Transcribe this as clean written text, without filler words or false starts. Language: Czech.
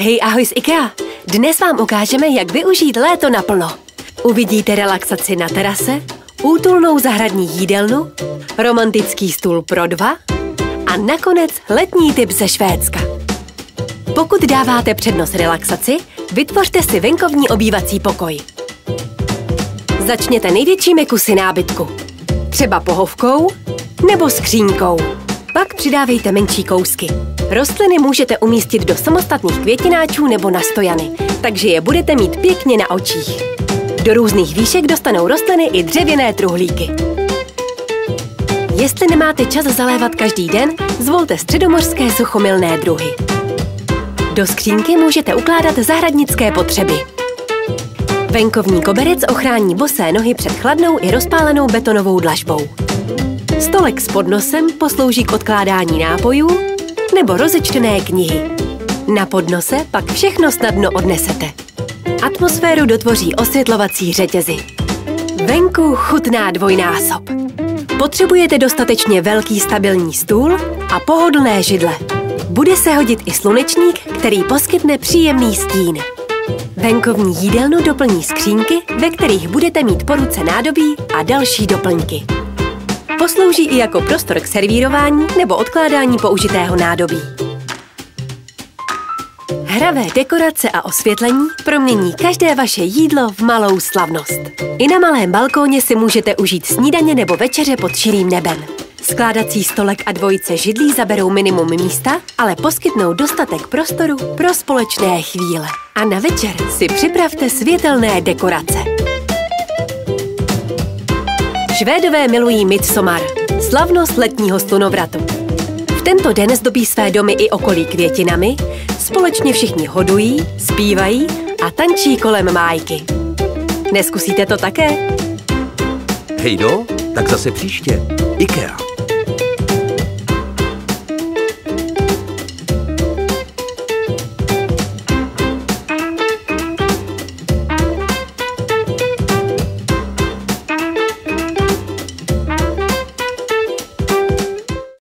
Hej, ahoj z IKEA. Dnes vám ukážeme, jak využít léto naplno. Uvidíte relaxaci na terase, útulnou zahradní jídelnu, romantický stůl pro dva a nakonec letní tip ze Švédska. Pokud dáváte přednost relaxaci, vytvořte si venkovní obývací pokoj. Začněte největšími kusy nábytku. Třeba pohovkou nebo skříňkou. Pak přidávejte menší kousky. Rostliny můžete umístit do samostatných květináčů nebo na stojany, takže je budete mít pěkně na očích. Do různých výšek dostanou rostliny i dřevěné truhlíky. Jestli nemáte čas zalévat každý den, zvolte středomořské suchomilné druhy. Do skřínky můžete ukládat zahradnické potřeby. Venkovní koberec ochrání bosé nohy před chladnou i rozpálenou betonovou dlažbou. Stolek s podnosem poslouží k odkládání nápojů nebo rozečtené knihy. Na podnose pak všechno snadno odnesete. Atmosféru dotvoří osvětlovací řetězy. Venku chutná dvojnásob. Potřebujete dostatečně velký stabilní stůl a pohodlné židle. Bude se hodit i slunečník, který poskytne příjemný stín. Venkovní jídelnu doplní skřínky, ve kterých budete mít po ruce nádobí a další doplňky. Poslouží i jako prostor k servírování nebo odkládání použitého nádobí. Hravé dekorace a osvětlení promění každé vaše jídlo v malou slavnost. I na malém balkóně si můžete užít snídaně nebo večeře pod širým nebem. Skládací stolek a dvojice židlí zaberou minimum místa, ale poskytnou dostatek prostoru pro společné chvíle. A na večer si připravte světelné dekorace. Švédové milují Midsommar, slavnost letního slunovratu. V tento den zdobí své domy i okolí květinami, společně všichni hodují, zpívají a tančí kolem májky. Neskusíte to také? Hejdo, tak zase příště. IKEA.